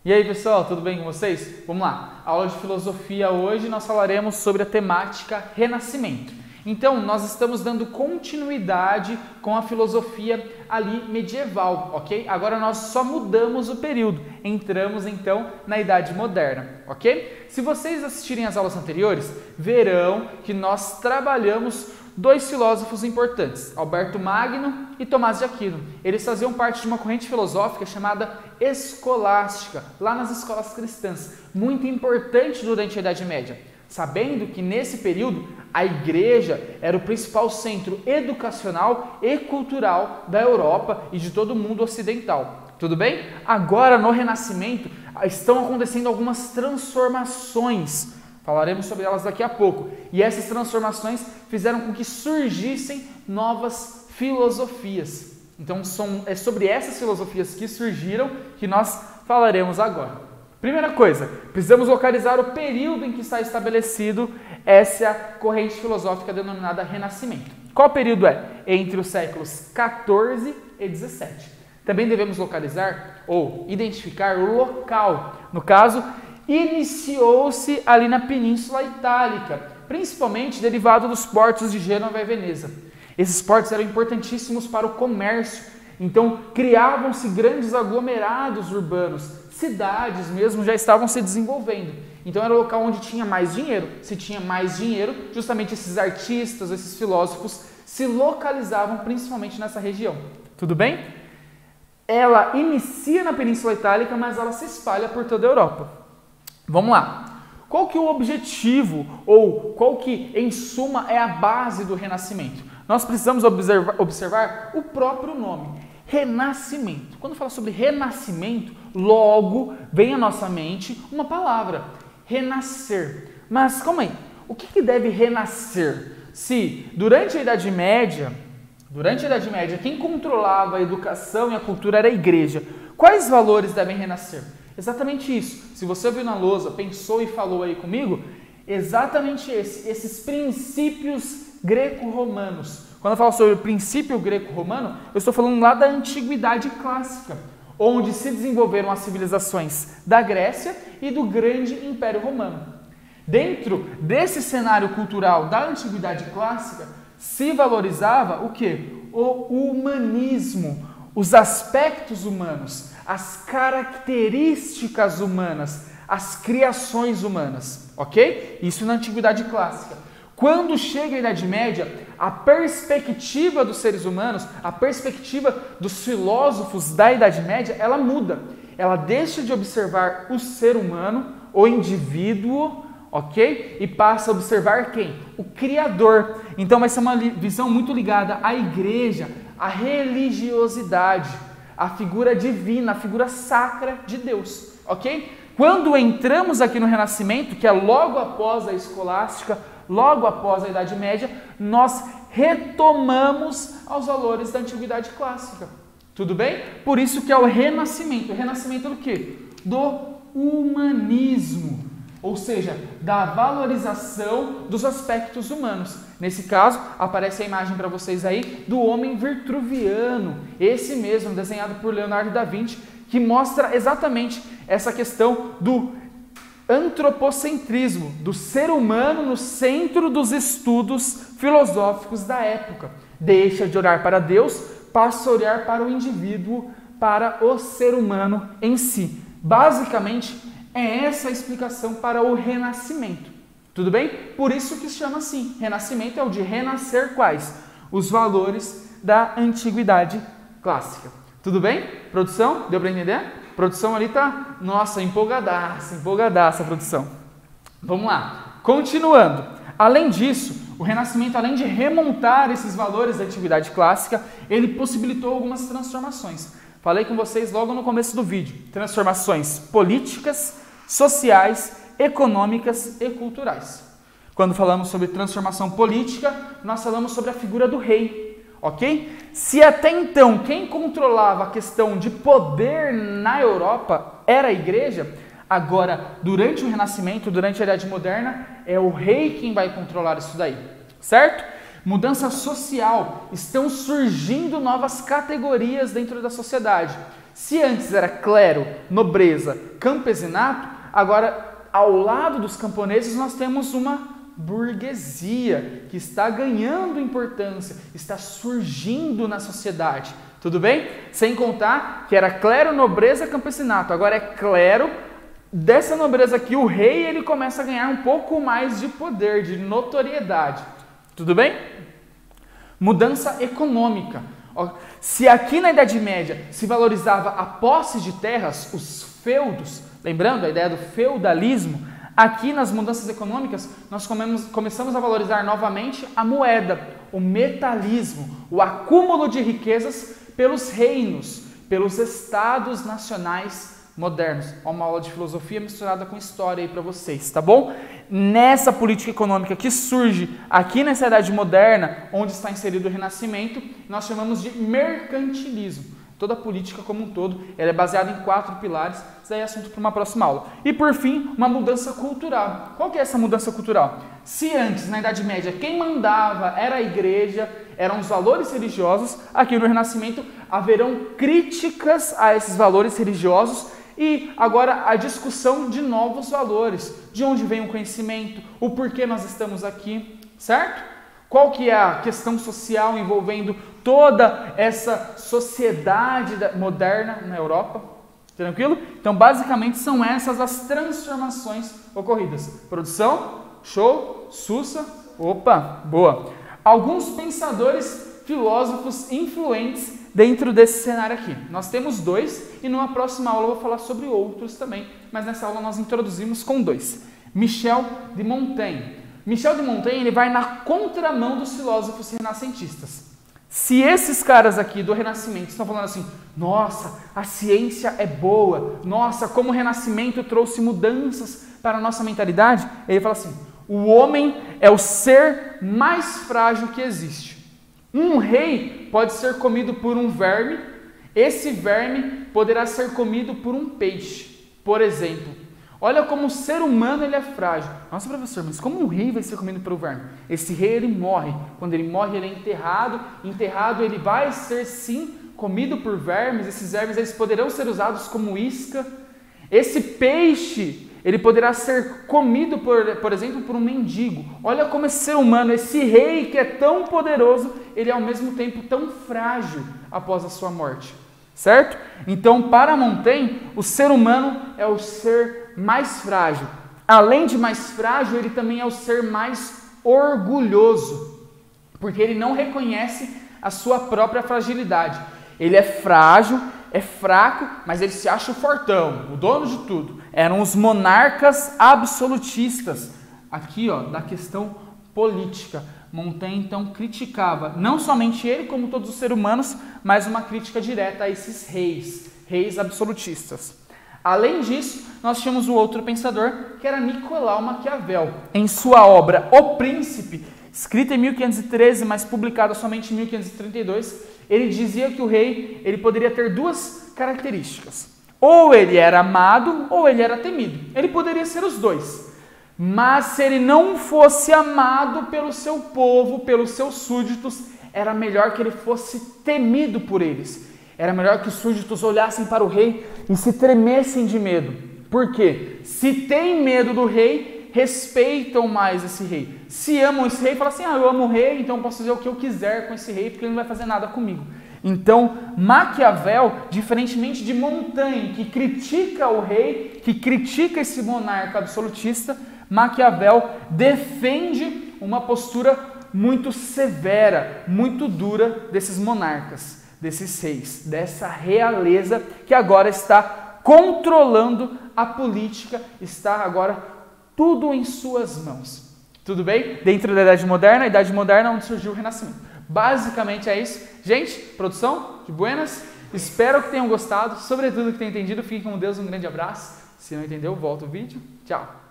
E aí pessoal, tudo bem com vocês? Vamos lá, aula de filosofia hoje nós falaremos sobre a temática Renascimento. Então, nós estamos dando continuidade com a filosofia ali medieval, ok? Agora nós só mudamos o período, entramos então na Idade Moderna, ok? Se vocês assistirem às aulas anteriores, verão que nós trabalhamos dois filósofos importantes, Alberto Magno e Tomás de Aquino. Eles faziam parte de uma corrente filosófica chamada escolástica, lá nas escolas cristãs, muito importante durante a Idade Média, sabendo que nesse período a igreja era o principal centro educacional e cultural da Europa e de todo o mundo ocidental. Tudo bem? Agora, no Renascimento, estão acontecendo algumas transformações. Falaremos sobre elas daqui a pouco. E essas transformações fizeram com que surgissem novas filosofias. Então, é sobre essas filosofias que surgiram que nós falaremos agora. Primeira coisa, precisamos localizar o período em que está estabelecido essa corrente filosófica denominada Renascimento. Qual período é? Entre os séculos 14 e 17. Também devemos localizar ou identificar o local. No caso, iniciou-se ali na Península Itálica, principalmente derivado dos portos de Gênova e Veneza. Esses portos eram importantíssimos para o comércio, então criavam-se grandes aglomerados urbanos, cidades mesmo já estavam se desenvolvendo. Então era o local onde tinha mais dinheiro. Se tinha mais dinheiro, justamente esses artistas, esses filósofos se localizavam principalmente nessa região. Tudo bem? Ela inicia na Península Itálica, mas ela se espalha por toda a Europa. Vamos lá. Qual que é o objetivo ou qual que, em suma, é a base do Renascimento? Nós precisamos observar o próprio nome, Renascimento. Quando fala sobre renascimento, logo vem à nossa mente uma palavra, renascer. Mas calma aí, o que deve renascer? Se durante a Idade Média, quem controlava a educação e a cultura era a igreja, quais valores devem renascer? Exatamente isso. Se você viu na lousa, pensou e falou aí comigo, exatamente esses princípios greco-romanos. Quando eu falo sobre o princípio greco-romano, eu estou falando lá da Antiguidade Clássica, onde se desenvolveram as civilizações da Grécia e do grande Império Romano. Dentro desse cenário cultural da Antiguidade Clássica, se valorizava o quê? O humanismo, os aspectos humanos, as características humanas, as criações humanas, ok? Isso na Antiguidade Clássica. Quando chega a Idade Média, a perspectiva dos seres humanos, a perspectiva dos filósofos da Idade Média, ela muda. Ela deixa de observar o ser humano, o indivíduo, ok? E passa a observar quem? O Criador. Então vai ser uma visão muito ligada à igreja, à religiosidade, à figura divina, à figura sacra de Deus, ok? Quando entramos aqui no Renascimento, que é logo após a escolástica, logo após a Idade Média, nós retomamos aos valores da Antiguidade Clássica. Tudo bem? Por isso que é o Renascimento. O Renascimento do quê? Do humanismo, ou seja, da valorização dos aspectos humanos. Nesse caso, aparece a imagem para vocês aí do homem vitruviano, esse mesmo, desenhado por Leonardo da Vinci, que mostra exatamente essa questão do antropocentrismo, do ser humano no centro dos estudos filosóficos da época. Deixa de olhar para Deus, passa a olhar para o indivíduo, para o ser humano em si. Basicamente, é essa a explicação para o Renascimento. Tudo bem? Por isso que se chama assim. Renascimento é o de renascer quais? Os valores da Antiguidade Clássica. Tudo bem? Produção? Deu para entender? Produção ali tá, nossa, empolgadaça a produção. Vamos lá, continuando. Além disso, o Renascimento, além de remontar esses valores da Antiguidade Clássica, ele possibilitou algumas transformações. Falei com vocês logo no começo do vídeo. Transformações políticas, sociais, econômicas e culturais. Quando falamos sobre transformação política, nós falamos sobre a figura do rei. Ok? Se até então quem controlava a questão de poder na Europa era a igreja, agora, durante o Renascimento, durante a Idade Moderna, é o rei quem vai controlar isso daí, certo? Mudança social, estão surgindo novas categorias dentro da sociedade. Se antes era clero, nobreza, campesinato, agora ao lado dos camponeses nós temos uma burguesia que está ganhando importância, está surgindo na sociedade. Tudo bem? Sem contar que era clero, nobreza, campesinato. Agora é clero. Dessa nobreza aqui, o rei ele começa a ganhar um pouco mais de poder, de notoriedade. Tudo bem? Mudança econômica. Se aqui na Idade Média se valorizava a posse de terras, os feudos, lembrando a ideia do feudalismo, aqui nas mudanças econômicas nós começamos a valorizar novamente a moeda, o metalismo, o acúmulo de riquezas pelos reinos, pelos estados nacionais modernos. Uma aula de filosofia misturada com história aí para vocês, tá bom? Nessa política econômica que surge aqui nessa Idade Moderna, onde está inserido o Renascimento, nós chamamos de mercantilismo. Toda a política como um todo, ela é baseada em 4 pilares, isso aí é assunto para uma próxima aula. E por fim, uma mudança cultural. Qual que é essa mudança cultural? Se antes, na Idade Média, quem mandava era a igreja, eram os valores religiosos, aqui no Renascimento haverão críticas a esses valores religiosos e agora a discussão de novos valores, de onde vem o conhecimento, o porquê nós estamos aqui, certo? Qual que é a questão social envolvendo toda essa sociedade moderna na Europa? Tranquilo? Então, basicamente, são essas as transformações ocorridas. Produção, show, sussa, opa, boa. Alguns pensadores, filósofos influentes dentro desse cenário aqui. Nós temos 2 e numa próxima aula eu vou falar sobre outros também, mas nessa aula nós introduzimos com 2. Michel de Montaigne. Michel de Montaigne ele vai na contramão dos filósofos renascentistas. Se esses caras aqui do Renascimento estão falando assim, nossa, a ciência é boa, nossa, como o Renascimento trouxe mudanças para a nossa mentalidade, ele fala assim, o homem é o ser mais frágil que existe. Um rei pode ser comido por um verme, esse verme poderá ser comido por um peixe, por exemplo. Olha como o ser humano ele é frágil. Nossa, professor, mas como um rei vai ser comido por um verme? Esse rei ele morre. Quando ele morre, ele é enterrado. Enterrado, ele vai ser sim comido por vermes. Esses vermes eles poderão ser usados como isca. Esse peixe ele poderá ser comido, por exemplo, por um mendigo. Olha como esse ser humano, esse rei que é tão poderoso, ele é ao mesmo tempo tão frágil após a sua morte. Certo? Então, para Montaigne, o ser humano é o ser mais frágil. Além de mais frágil, ele também é o ser mais orgulhoso, porque ele não reconhece a sua própria fragilidade. Ele é frágil, é fraco, mas ele se acha o fortão, o dono de tudo. Eram os monarcas absolutistas, aqui ó, da questão política. Montaigne então criticava, não somente ele, como todos os seres humanos, mas uma crítica direta a esses reis absolutistas. Além disso, nós tínhamos o outro pensador, que era Nicolau Maquiavel. Em sua obra O Príncipe, escrita em 1513, mas publicada somente em 1532, ele dizia que o rei ele poderia ter 2 características. Ou ele era amado, ou ele era temido. Ele poderia ser os 2. Mas se ele não fosse amado pelo seu povo, pelos seus súditos, era melhor que ele fosse temido por eles. Era melhor que os súditos olhassem para o rei e se tremessem de medo. Por quê? Se tem medo do rei, respeitam mais esse rei. Se amam esse rei, falam assim, eu amo o rei, então eu posso fazer o que eu quiser com esse rei, porque ele não vai fazer nada comigo. Então, Maquiavel, diferentemente de Montaigne, que critica o rei, que critica esse monarca absolutista, Maquiavel defende uma postura muito severa, muito dura desses monarcas, desses reis, dessa realeza que agora está controlando a política, está agora tudo em suas mãos. Tudo bem? Dentro da Idade Moderna, a Idade Moderna onde surgiu o Renascimento. Basicamente é isso. Gente, produção, de buenas. Espero que tenham gostado, sobretudo que tenham entendido. Fiquem com Deus, um grande abraço. Se não entendeu, volta o vídeo. Tchau.